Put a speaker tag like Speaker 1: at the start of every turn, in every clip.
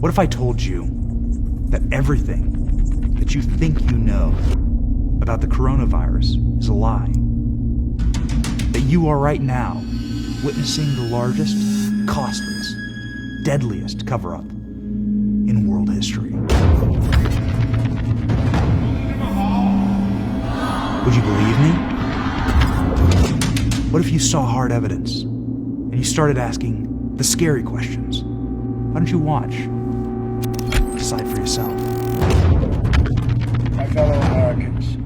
Speaker 1: What if I told you that everything that you think you know about the coronavirus is a lie? That you are right now witnessing the largest, costliest, deadliest cover-up in world history. Would you believe me? What if you saw hard evidence and you started asking the scary questions? Why don't you watch? Decide for yourself.
Speaker 2: My fellow Americans,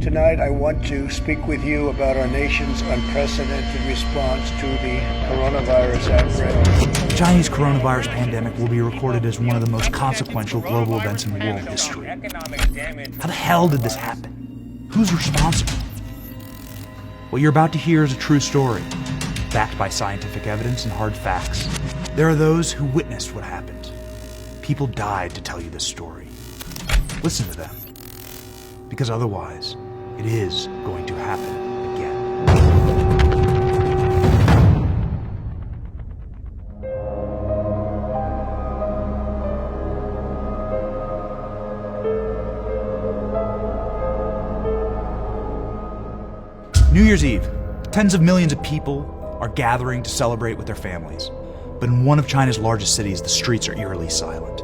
Speaker 2: tonight I want to speak with you about our nation's unprecedented response to the coronavirus outbreak.
Speaker 1: The Chinese coronavirus pandemic will be recorded as one of the most consequential global events in world history. How the hell did this happen? Who's responsible? What you're about to hear is a true story, backed by scientific evidence and hard facts. There are those who witnessed what happened. People died to tell you this story. Listen to them, because otherwise, it is going to happen again. New Year's Eve, tens of millions of people are gathering to celebrate with their families. But in one of China's largest cities, the streets are eerily silent.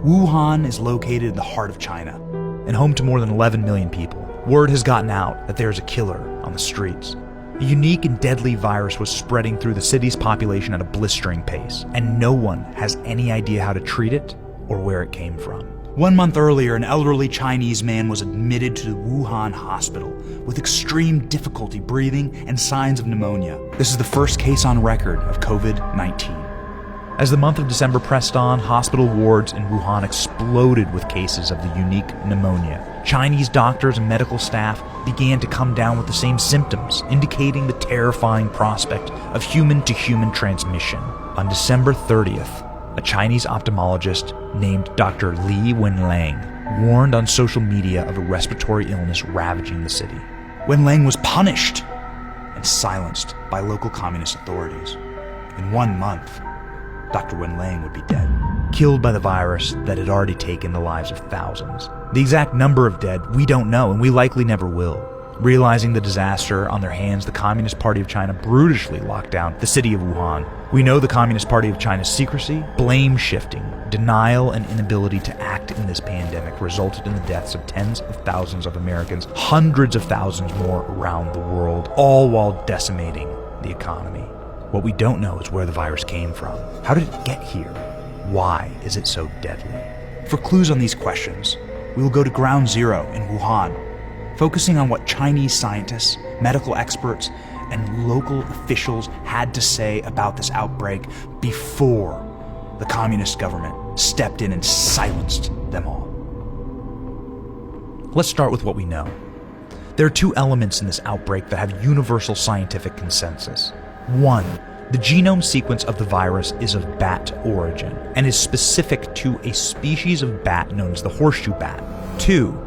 Speaker 1: Wuhan is located in the heart of China and home to more than 11 million people. Word has gotten out that there is a killer on the streets. A unique and deadly virus was spreading through the city's population at a blistering pace, and no one has any idea how to treat it or where it came from. 1 month earlier, an elderly Chinese man was admitted to the Wuhan hospital with extreme difficulty breathing and signs of pneumonia. This is the first case on record of COVID-19. As the month of December pressed on, hospital wards in Wuhan exploded with cases of the unique pneumonia. Chinese doctors and medical staff began to come down with the same symptoms, indicating the terrifying prospect of human-to-human transmission. On December 30th, a Chinese ophthalmologist named Dr. Li Wenlang warned on social media of a respiratory illness ravaging the city. Wenlang was punished and silenced by local communist authorities. In 1 month, Dr. Wenlang would be dead, killed by the virus that had already taken the lives of thousands. The exact number of dead we don't know, and we likely never will. Realizing the disaster on their hands, the Communist Party of China brutally locked down the city of Wuhan. We know the Communist Party of China's secrecy, blame shifting, denial, and inability to act in this pandemic resulted in the deaths of tens of thousands of Americans, hundreds of thousands more around the world, all while decimating the economy. What we don't know is where the virus came from. How did it get here? Why is it so deadly? For clues on these questions, we will go to ground zero in Wuhan, focusing on what Chinese scientists, medical experts, and local officials had to say about this outbreak before the communist government stepped in and silenced them all. Let's start with what we know. There are two elements in this outbreak that have universal scientific consensus. One, the genome sequence of the virus is of bat origin and is specific to a species of bat known as the horseshoe bat. Two,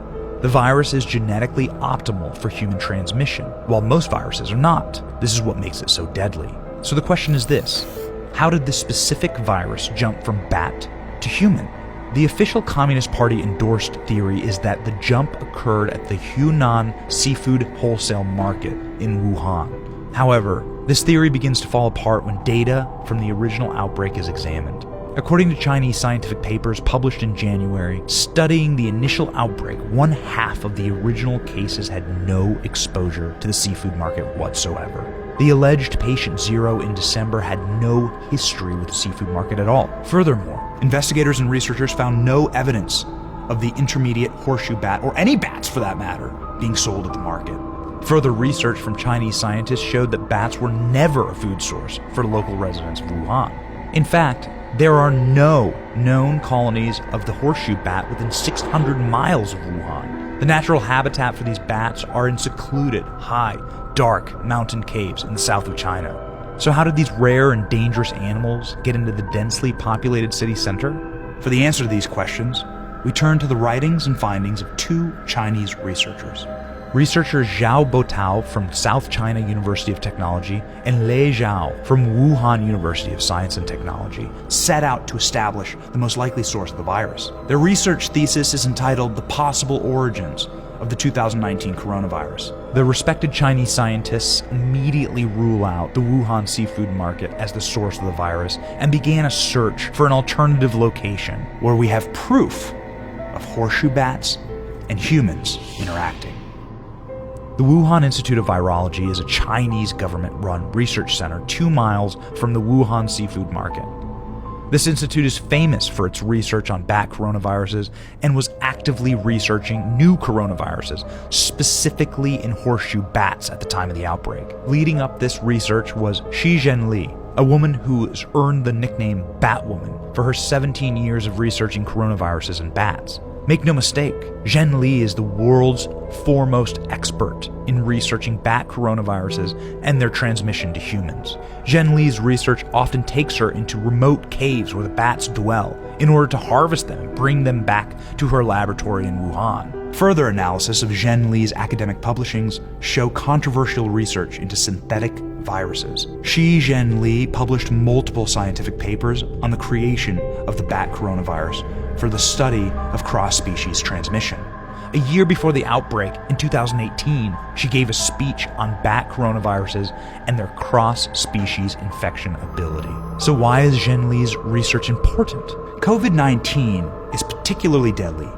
Speaker 1: the virus is genetically optimal for human transmission, while most viruses are not. This is what makes it so deadly. So the question is this: how did this specific virus jump from bat to human? The official Communist Party endorsed theory is that the jump occurred at the Hunan seafood wholesale market in Wuhan. However, this theory begins to fall apart when data from the original outbreak is examined. According to Chinese scientific papers published in January, studying the initial outbreak, 1/2 of the original cases had no exposure to the seafood market whatsoever. The alleged patient zero in December had no history with the seafood market at all. Furthermore, investigators and researchers found no evidence of the intermediate horseshoe bat, or any bats for that matter, being sold at the market. Further research from Chinese scientists showed that bats were never a food source for local residents of Wuhan. In fact, there are no known colonies of the horseshoe bat within 600 miles of Wuhan. The natural habitat for these bats are in secluded, high, dark mountain caves in the south of China. So how did these rare and dangerous animals get into the densely populated city center? For the answer to these questions, we turn to the writings and findings of two Chinese researchers. Researchers Zhao Botao from South China University of Technology and Lei Zhao from Wuhan University of Science and Technology set out to establish the most likely source of the virus. Their research thesis is entitled The Possible Origins of the 2019 Coronavirus. The respected Chinese scientists immediately rule out the Wuhan seafood market as the source of the virus and began a search for an alternative location where we have proof of horseshoe bats and humans interacting. The Wuhan Institute of Virology is a Chinese government-run research center 2 miles from the Wuhan seafood market. This institute is famous for its research on bat coronaviruses and was actively researching new coronaviruses, specifically in horseshoe bats at the time of the outbreak. Leading up this research was Shi Zhenli, a woman who has earned the nickname Batwoman for her 17 years of researching coronaviruses in bats. Make no mistake, Zhenli is the world's foremost expert in researching bat coronaviruses and their transmission to humans. Zhenli's research often takes her into remote caves where the bats dwell in order to harvest them and bring them back to her laboratory in Wuhan. Further analysis of Zhenli's academic publishings show controversial research into synthetic viruses. Shi Zhenli published multiple scientific papers on the creation of the bat coronavirus for the study of cross-species transmission. A year before the outbreak, in 2018, she gave a speech on bat coronaviruses and their cross-species infection ability. So why is Zhenli's research important? COVID-19 is particularly deadly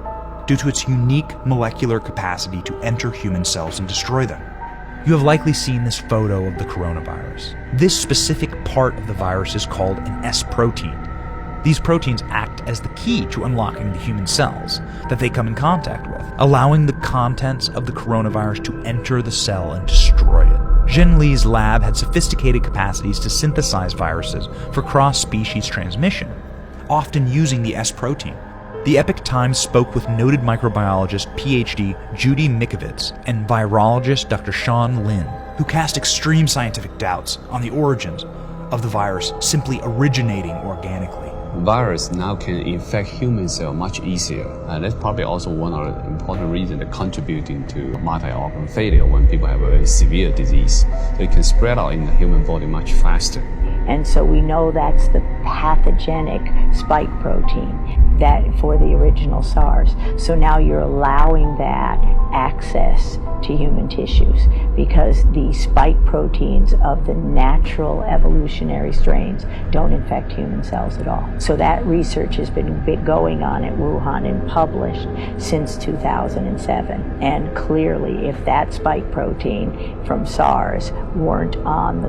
Speaker 1: due to its unique molecular capacity to enter human cells and destroy them. You have likely seen this photo of the coronavirus. This specific part of the virus is called an S protein. These proteins act as the key to unlocking the human cells that they come in contact with, allowing the contents of the coronavirus to enter the cell and destroy it. Zhenli's lab had sophisticated capacities to synthesize viruses for cross-species transmission, often using the S protein. The Epoch Times spoke with noted microbiologist PhD Judy Mikovits and virologist Dr. Sean Lin, who cast extreme scientific doubts on the origins of the virus simply originating organically.
Speaker 3: Virus now can infect human cell much easier, and that's probably also one of the important reasons contributing to multi-organ failure when people have a very severe disease. So it can spread out in the human body much faster.
Speaker 4: And so we know that's the pathogenic spike protein that for the original SARS. So now you're allowing that access to human tissues because the spike proteins of the natural evolutionary strains don't infect human cells at all. So that research has been going on at Wuhan and published since 2007. And clearly, if that spike protein from SARS weren't on the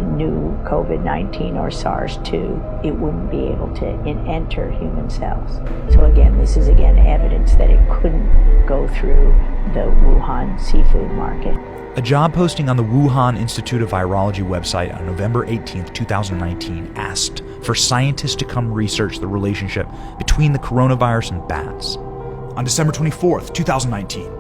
Speaker 4: new COVID-19 or SARS-2, it wouldn't be able to enter human cells. So again, this is evidence that it couldn't go through the Wuhan seafood market.
Speaker 1: A job posting on the Wuhan Institute of Virology website on November 18, 2019 asked for scientists to come research the relationship between the coronavirus and bats. On December 24, 2019,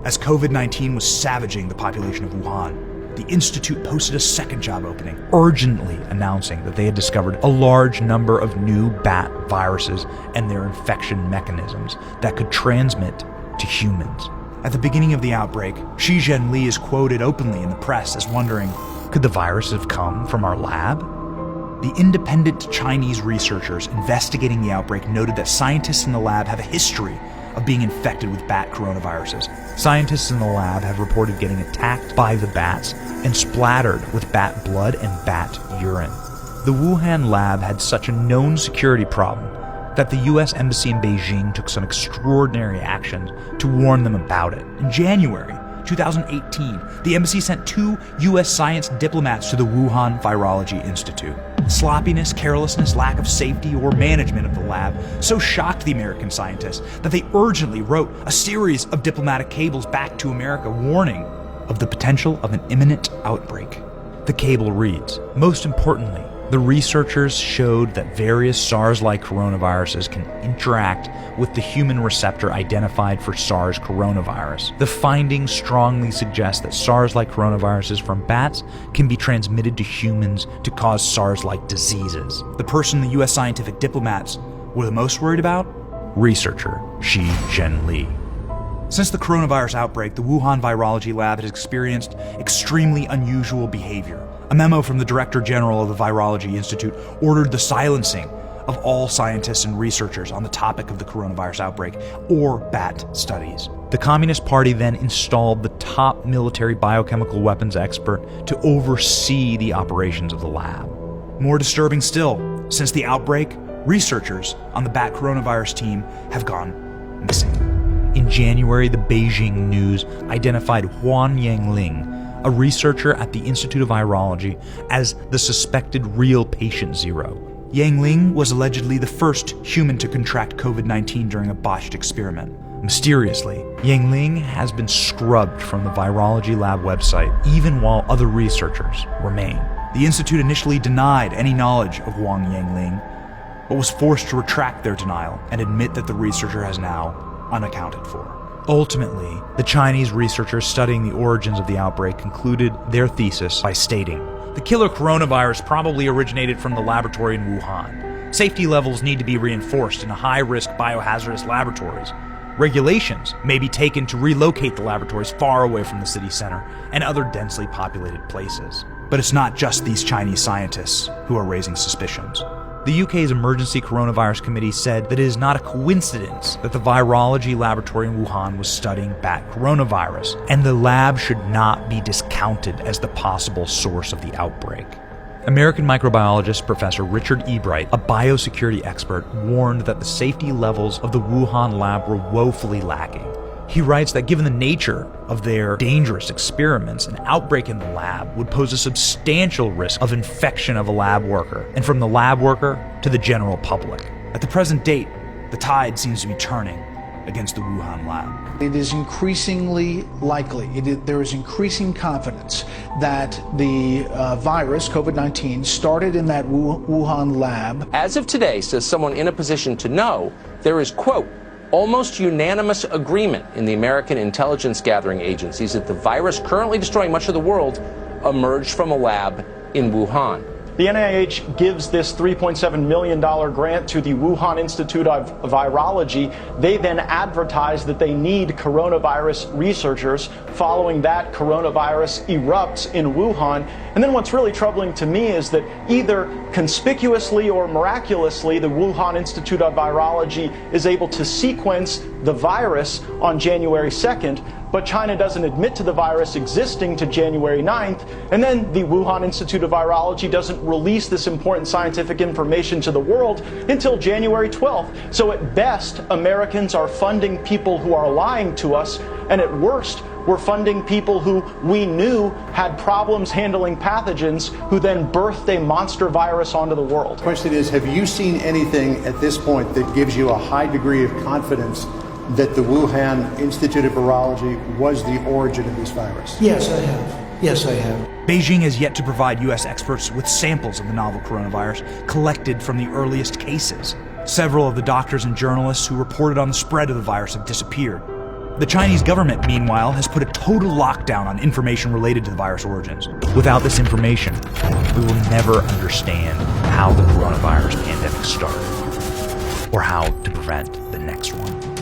Speaker 1: as COVID-19 was savaging the population of Wuhan, the Institute posted a second job opening, urgently announcing that they had discovered a large number of new bat viruses and their infection mechanisms that could transmit to humans. At the beginning of the outbreak, Shi Zhenli is quoted openly in the press as wondering, could the virus have come from our lab? The independent Chinese researchers investigating the outbreak noted that scientists in the lab have a history of being infected with bat coronaviruses. Scientists in the lab have reported getting attacked by the bats and splattered with bat blood and bat urine. The Wuhan lab had such a known security problem that the US Embassy in Beijing took some extraordinary actions to warn them about it. In January 2018, the embassy sent 2 US science diplomats to the Wuhan Virology Institute. Sloppiness, carelessness, lack of safety, or management of the lab so shocked the American scientists that they urgently wrote a series of diplomatic cables back to America warning of the potential of an imminent outbreak. The cable reads, most importantly, the researchers showed that various SARS-like coronaviruses can interact with the human receptor identified for SARS coronavirus. The findings strongly suggest that SARS-like coronaviruses from bats can be transmitted to humans to cause SARS-like diseases. The person the US scientific diplomats were the most worried about? Researcher Shi Zhenli. Since the coronavirus outbreak, the Wuhan Virology Lab has experienced extremely unusual behavior. A memo from the Director General of the Virology Institute ordered the silencing of all scientists and researchers on the topic of the coronavirus outbreak or bat studies. The Communist Party then installed the top military biochemical weapons expert to oversee the operations of the lab. More disturbing still, since the outbreak, researchers on the bat coronavirus team have gone missing. In January, the Beijing News identified Huan Yangling, a researcher at the Institute of Virology, as the suspected real patient zero. Yangling was allegedly the first human to contract COVID-19 during a botched experiment. Mysteriously, Yangling has been scrubbed from the virology lab website, even while other researchers remain. The institute initially denied any knowledge of Huang Yangling, but was forced to retract their denial and admit that the researcher has now unaccounted for. Ultimately, the Chinese researchers studying the origins of the outbreak concluded their thesis by stating, "The killer coronavirus probably originated from the laboratory in Wuhan. Safety levels need to be reinforced in high-risk biohazardous laboratories. Regulations may be taken to relocate the laboratories far away from the city center and other densely populated places." But it's not just these Chinese scientists who are raising suspicions. The UK's Emergency Coronavirus Committee said that it is not a coincidence that the virology laboratory in Wuhan was studying bat coronavirus, and the lab should not be discounted as the possible source of the outbreak. American microbiologist Professor Richard Ebright, a biosecurity expert, warned that the safety levels of the Wuhan lab were woefully lacking. He writes that given the nature of their dangerous experiments, an outbreak in the lab would pose a substantial risk of infection of a lab worker, and from the lab worker to the general public. At the present date, the tide seems to be turning against the Wuhan lab.
Speaker 5: It is increasingly likely, there is increasing confidence that the virus, COVID-19, started in that Wuhan lab.
Speaker 6: As of today, says someone in a position to know, there is, quote, almost unanimous agreement in the American intelligence gathering agencies that the virus currently destroying much of the world emerged from a lab in Wuhan.
Speaker 7: The NIH gives this $3.7 million grant to the Wuhan Institute of Virology. They then advertise that they need coronavirus researchers. Following that, coronavirus erupts in Wuhan. And then what's really troubling to me is that either conspicuously or miraculously, the Wuhan Institute of Virology is able to sequence the virus on January 2nd, but China doesn't admit to the virus existing to January 9th, and then the Wuhan Institute of Virology doesn't release this important scientific information to the world until January 12th. So at best, Americans are funding people who are lying to us, and at worst, we're funding people who we knew had problems handling pathogens, who then birthed a monster virus onto the world.
Speaker 2: The question is, have you seen anything at this point that gives you a high degree of confidence that the Wuhan Institute of Virology was the origin of this virus?
Speaker 5: Yes, I have. Yes, I have.
Speaker 1: Beijing has yet to provide U.S. experts with samples of the novel coronavirus collected from the earliest cases. Several of the doctors and journalists who reported on the spread of the virus have disappeared. The Chinese government, meanwhile, has put a total lockdown on information related to the virus origins. Without this information, we will never understand how the coronavirus pandemic started, or how to prevent the next one.